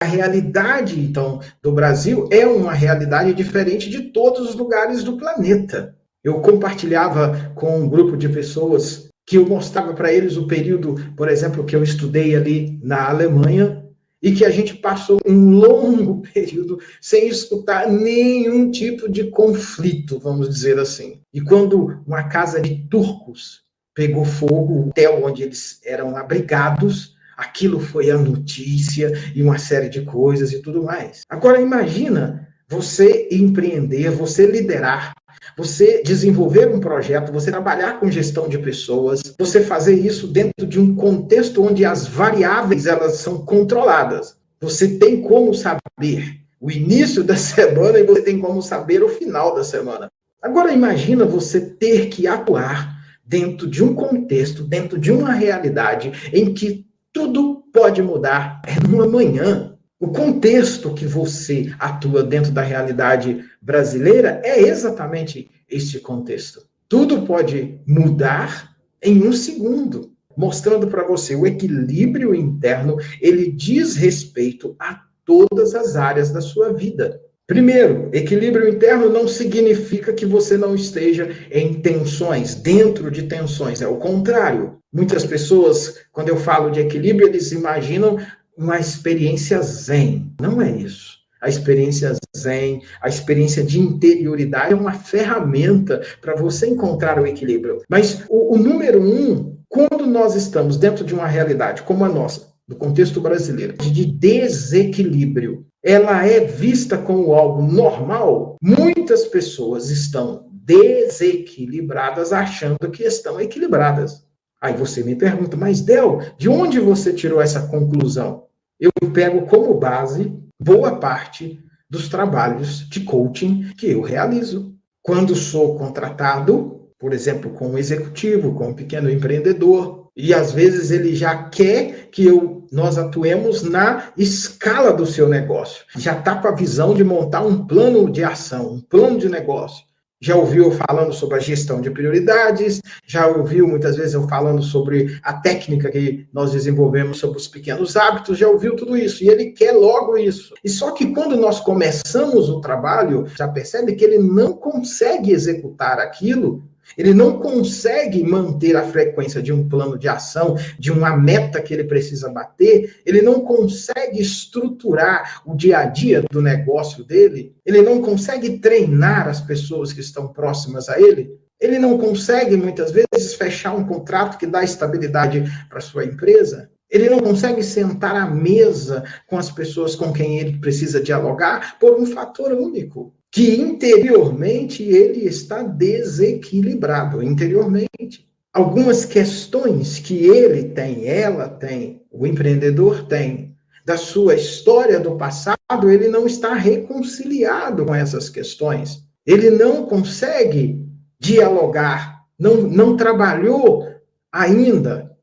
a realidade, então, do Brasil é uma realidade diferente de todos os lugares do planeta. Eu compartilhava com um grupo de pessoas que eu mostrava para eles o período, por exemplo, que eu estudei ali na Alemanha, e que a gente passou um longo período sem escutar nenhum tipo de conflito, vamos dizer assim. E quando uma casa de turcos pegou fogo, o hotel onde eles eram abrigados, aquilo foi a notícia e uma série de coisas e tudo mais. Agora imagina você empreender, você liderar, você desenvolver um projeto, você trabalhar com gestão de pessoas, você fazer isso dentro de um contexto onde as variáveis elas são controladas. Você tem como saber o início da semana e você tem como saber o final da semana. Agora imagina você ter que atuar dentro de um contexto, dentro de uma realidade em que tudo pode mudar numa manhã. O contexto que você atua dentro da realidade brasileira é exatamente este contexto. Tudo pode mudar em um segundo, mostrando para você o equilíbrio interno, ele diz respeito a todas as áreas da sua vida. Primeiro, equilíbrio interno não significa que você não esteja em tensões, dentro de tensões, é o contrário. Muitas pessoas, quando eu falo de equilíbrio, eles imaginam uma experiência zen. Não é isso. A experiência zen, a experiência de interioridade é uma ferramenta para você encontrar o equilíbrio. Mas o número um, quando nós estamos dentro de uma realidade como a nossa, do contexto brasileiro, de desequilíbrio, ela é vista como algo normal, muitas pessoas estão desequilibradas achando que estão equilibradas. Aí você me pergunta, mas Del, de onde você tirou essa conclusão? Eu pego como base boa parte dos trabalhos de coaching que eu realizo. Quando sou contratado, por exemplo, com um executivo, com um pequeno empreendedor, e às vezes ele já quer que nós atuemos na escala do seu negócio. Já está com a visão de montar um plano de ação, um plano de negócio. Já ouviu eu falando sobre a gestão de prioridades, já ouviu muitas vezes eu falando sobre a técnica que nós desenvolvemos sobre os pequenos hábitos, já ouviu tudo isso, e ele quer logo isso. E só que quando nós começamos o trabalho, já percebe que ele não consegue executar aquilo, ele não consegue manter a frequência de um plano de ação, de uma meta que ele precisa bater, ele não consegue estruturar o dia a dia do negócio dele, ele não consegue treinar as pessoas que estão próximas a ele, ele não consegue, muitas vezes, fechar um contrato que dá estabilidade para sua empresa, ele não consegue sentar à mesa com as pessoas com quem ele precisa dialogar por um fator único, que interiormente ele está desequilibrado, interiormente. Algumas questões que ele tem, ela tem, o empreendedor tem, da sua história do passado, ele não está reconciliado com essas questões. Ele não consegue dialogar, não trabalhou ainda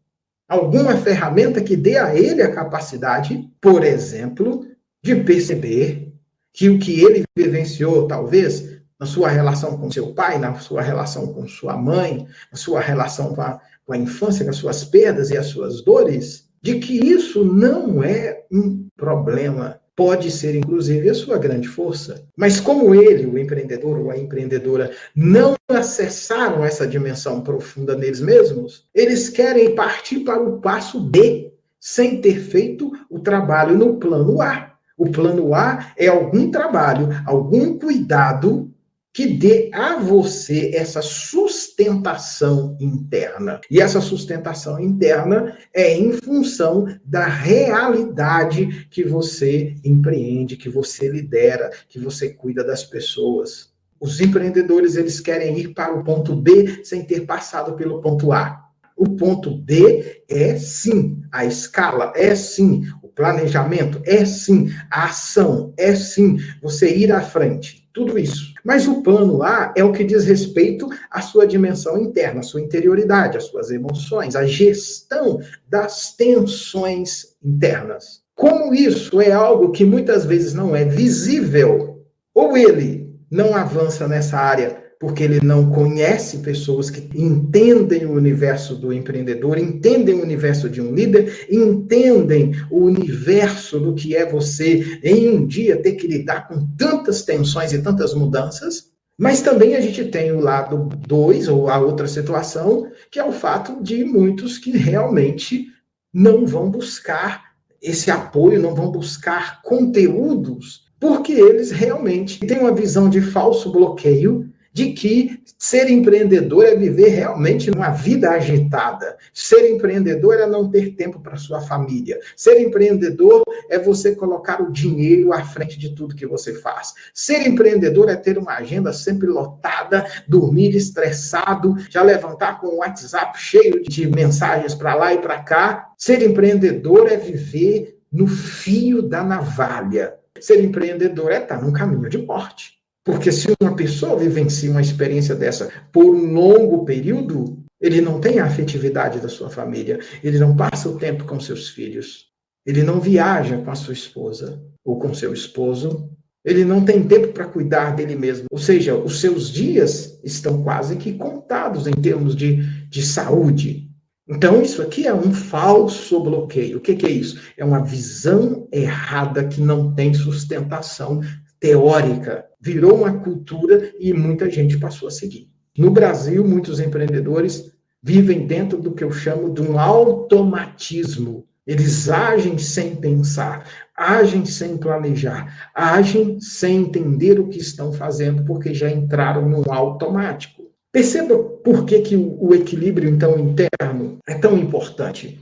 alguma ferramenta que dê a ele a capacidade, por exemplo, de perceber que o que ele vivenciou, talvez, na sua relação com seu pai, na sua relação com sua mãe, na sua relação com a infância, com as suas perdas e as suas dores, de que isso não é um problema. Pode ser, inclusive, a sua grande força. Mas como ele, o empreendedor ou a empreendedora, não acessaram essa dimensão profunda neles mesmos, eles querem partir para o passo B, sem ter feito o trabalho no plano A. O plano A é algum trabalho, algum cuidado que dê a você essa sustentação interna. E essa sustentação interna é em função da realidade que você empreende, que você lidera, que você cuida das pessoas. Os empreendedores, eles querem ir para o ponto B sem ter passado pelo ponto A. O ponto B é sim a escala, é sim o planejamento, é sim a ação, é sim você ir à frente, tudo isso. Mas o plano A é o que diz respeito à sua dimensão interna, à sua interioridade, às suas emoções, à gestão das tensões internas. Como isso é algo que muitas vezes não é visível, ou ele não avança nessa área porque ele não conhece pessoas que entendem o universo do empreendedor, entendem o universo de um líder, entendem o universo do que é você em um dia ter que lidar com tantas tensões e tantas mudanças. Mas também a gente tem o lado 2, ou a outra situação, que é o fato de muitos que realmente não vão buscar esse apoio, não vão buscar conteúdos, porque eles realmente têm uma visão de falso bloqueio de que ser empreendedor é viver realmente uma vida agitada. Ser empreendedor é não ter tempo para sua família. Ser empreendedor é você colocar o dinheiro à frente de tudo que você faz. Ser empreendedor é ter uma agenda sempre lotada, dormir estressado, já levantar com o WhatsApp cheio de mensagens para lá e para cá. Ser empreendedor é viver no fio da navalha. Ser empreendedor é estar num caminho de morte. Porque se uma pessoa vivencia uma experiência dessa por um longo período, ele não tem a afetividade da sua família, ele não passa o tempo com seus filhos, ele não viaja com a sua esposa ou com seu esposo, ele não tem tempo para cuidar dele mesmo. Ou seja, os seus dias estão quase que contados em termos de saúde. Então, isso aqui é um falso bloqueio. O que é isso? É uma visão errada que não tem sustentação teórica. Virou uma cultura e muita gente passou a seguir. No Brasil, muitos empreendedores vivem dentro do que eu chamo de um automatismo. Eles agem sem pensar, agem sem planejar, agem sem entender o que estão fazendo, porque já entraram no automático. Perceba por que o equilíbrio, então, interno é tão importante.